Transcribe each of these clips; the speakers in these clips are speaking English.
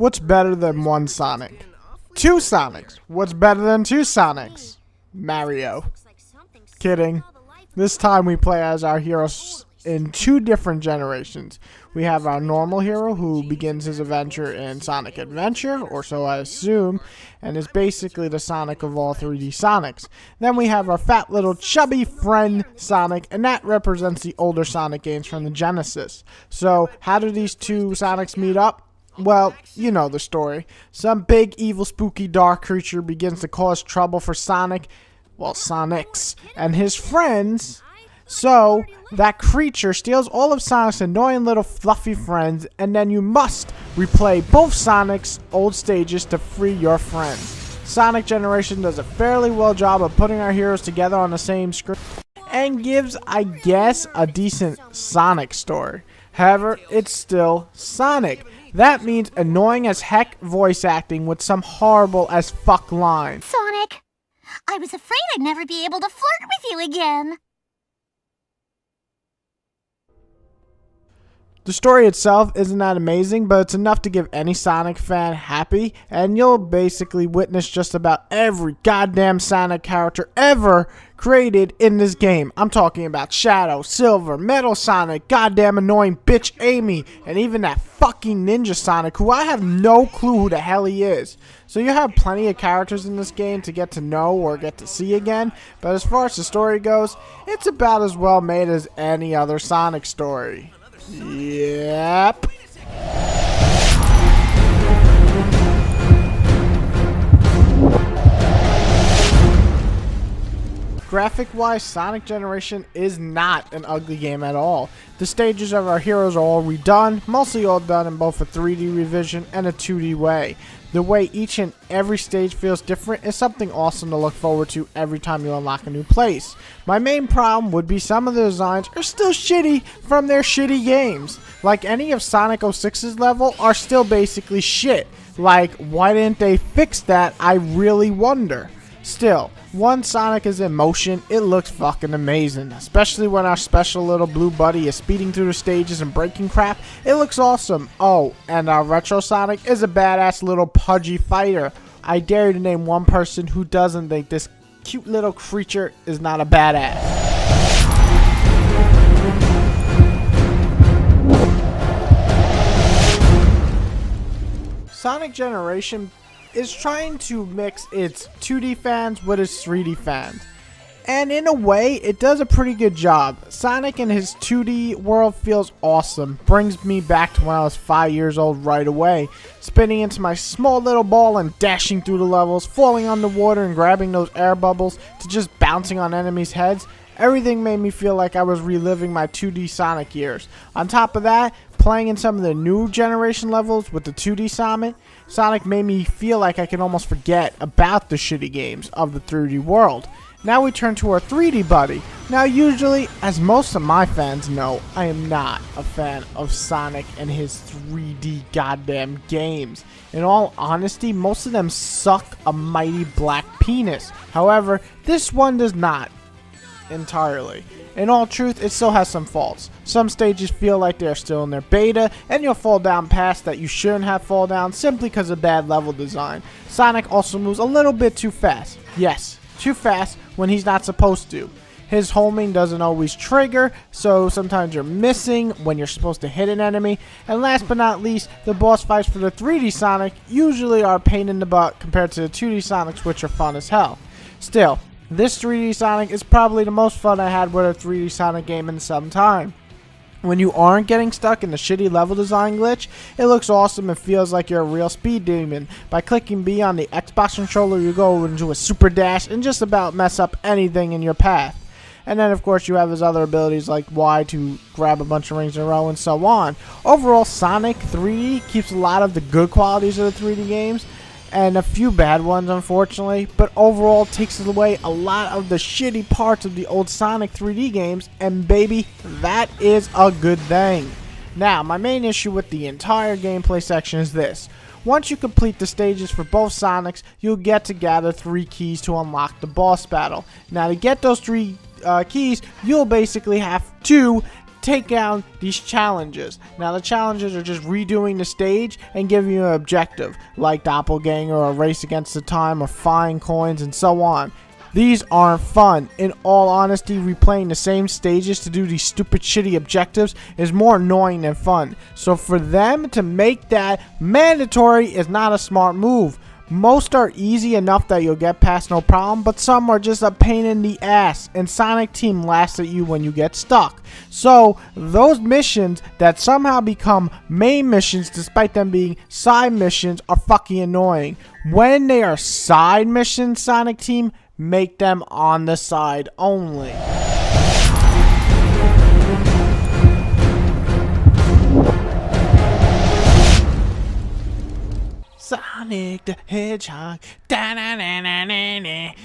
What's better than one Sonic? Two Sonics. What's better than two Sonics? Mario. Kidding. This time we play as our heroes in two different generations. We have our normal hero who begins his adventure in Sonic Adventure, or so I assume, and is basically the Sonic of all 3D Sonics. Then we have our fat little chubby friend Sonic, and that represents the older Sonic games from the Genesis. So how do these two Sonics meet up? Well, you know the story. Some big, evil, spooky, dark creature begins to cause trouble for Sonic, well, Sonics, and his friends. So, that creature steals all of Sonic's annoying little fluffy friends, and then you must replay both Sonic's old stages to free your friends. Sonic Generation does a fairly well job of putting our heroes together on the same screen, and gives, I guess, a decent Sonic story. However, it's still Sonic. That means annoying as heck voice acting with some horrible as fuck lines. Sonic, I was afraid I'd never be able to flirt with you again. The story itself isn't that amazing, but it's enough to give any Sonic fan happy, and you'll basically witness just about every goddamn Sonic character ever created in this game. I'm talking about Shadow, Silver, Metal Sonic, goddamn annoying bitch Amy, and even that fucking Ninja Sonic, who I have no clue who the hell he is. So you have plenty of characters in this game to get to know or get to see again, but as far as the story goes, it's about as well made as any other Sonic story. Yep. Graphic-wise, Sonic Generation is not an ugly game at all. The stages of our heroes are all redone, mostly all done in both a 3D revision and a 2D way. The way each and every stage feels different is something awesome to look forward to every time you unlock a new place. My main problem would be some of the designs are still shitty from their shitty games. Like any of Sonic 06's level are still basically shit. Like, why didn't they fix that? I really wonder. Still, once Sonic is in motion, it looks fucking amazing. Especially when our special little blue buddy is speeding through the stages and breaking crap. It looks awesome. Oh, and our Retro Sonic is a badass little pudgy fighter. I dare you to name one person who doesn't think this cute little creature is not a badass. Sonic Generation is trying to mix its 2D fans with its 3D fans. And in a way, it does a pretty good job. Sonic in his 2D world feels awesome. Brings me back to when I was 5 years old right away. Spinning into my small little ball and dashing through the levels, falling on the water and grabbing those air bubbles to just bouncing on enemies' heads. Everything made me feel like I was reliving my 2D Sonic years. On top of that, playing in some of the new generation levels with the 2D Sonic made me feel like I could almost forget about the shitty games of the 3D world. Now we turn to our 3D buddy. Now usually, as most of my fans know, I am not a fan of Sonic and his 3D goddamn games. In all honesty, most of them suck a mighty black penis. However, this one does not. Entirely. In all truth, it still has some faults. Some stages feel like they're still in their beta, and you'll fall down paths that you shouldn't have fall down simply because of bad level design. Sonic also moves a little bit too fast. Yes, too fast when he's not supposed to. His homing doesn't always trigger, so sometimes you're missing when you're supposed to hit an enemy. And last but not least, the boss fights for the 3D Sonic usually are a pain in the butt compared to the 2D Sonics, which are fun as hell. Still, this 3D Sonic is probably the most fun I had with a 3D Sonic game in some time. When you aren't getting stuck in the shitty level design glitch, it looks awesome and feels like you're a real speed demon. By clicking B on the Xbox controller, you go into a super dash and just about mess up anything in your path. And then of course you have his other abilities like Y to grab a bunch of rings in a row and so on. Overall, Sonic 3D keeps a lot of the good qualities of the 3D games, and a few bad ones unfortunately, but overall takes away a lot of the shitty parts of the old Sonic 3D games, and baby, that is a good thing. Now, my main issue with the entire gameplay section is this. Once you complete the stages for both Sonics, you'll get to gather 3 keys to unlock the boss battle. Now, to get those 3 keys, you'll basically have to take down these challenges. Now the challenges are just redoing the stage and giving you an objective, like Doppelganger or Race Against the Time or Find Coins and so on. These aren't fun. In all honesty, replaying the same stages to do these stupid shitty objectives is more annoying than fun. So for them to make that mandatory is not a smart move. Most are easy enough that you'll get past no problem, but some are just a pain in the ass, and Sonic Team laughs at you when you get stuck. So those missions that somehow become main missions despite them being side missions are fucking annoying. When they are side missions, Sonic Team, make them on the side only. Sonic the Hedgehog.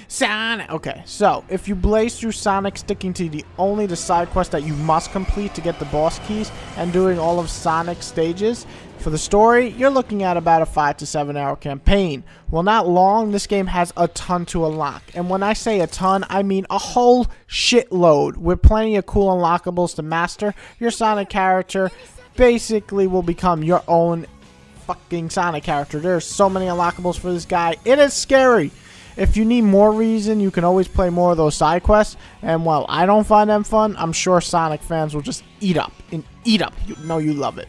Sonic. Okay, so if you blaze through Sonic, sticking to only the side quest that you must complete to get the boss keys and doing all of Sonic's stages, for the story, you're looking at about a 5 to 7 hour campaign. Well, not long. This game has a ton to unlock. And when I say a ton, I mean a whole shitload. With plenty of cool unlockables to master, your Sonic character basically will become your own fucking Sonic character. There's so many unlockables for this guy. It is scary. If you need more reason, you can always play more of those side quests. And while I don't find them fun, I'm sure Sonic fans will just eat up. You know you love it.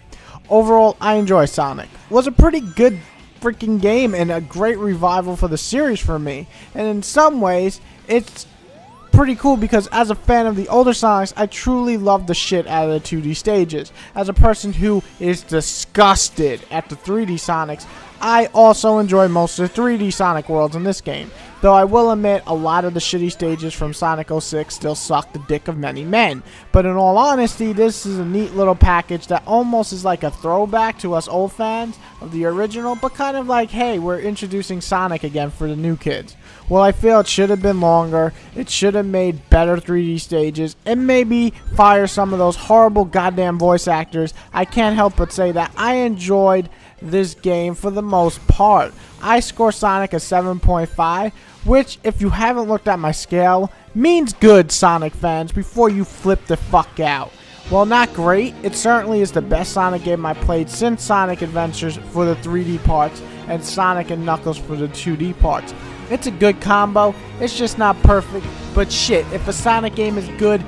Overall, I enjoy Sonic. It was a pretty good freaking game and a great revival for the series for me. And in some ways, it's pretty cool because as a fan of the older Sonics, I truly love the shit out of the 2D stages. As a person who is disgusted at the 3D Sonics, I also enjoy most of the 3D Sonic worlds in this game. Though I will admit, a lot of the shitty stages from Sonic 06 still suck the dick of many men. But in all honesty, this is a neat little package that almost is like a throwback to us old fans of the original, but kind of like, hey, we're introducing Sonic again for the new kids. Well, I feel it should have been longer, it should have made better 3D stages, and maybe fire some of those horrible goddamn voice actors. I can't help but say that I enjoyed this game for the most part. I score Sonic a 7.5, which, if you haven't looked at my scale, means good, Sonic fans, before you flip the fuck out. While not great, it certainly is the best Sonic game I played since Sonic Adventures for the 3D parts and Sonic and Knuckles for the 2D parts. It's a good combo, it's just not perfect, but shit, if a Sonic game is good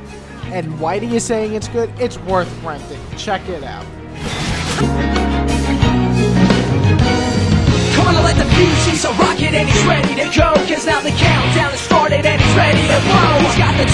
and Whitey is saying it's good, it's worth renting. Check it out. Come on, let the fuse, he's a rocket and he's ready to go. Cause now the countdown has started and he's ready to blow. He's got the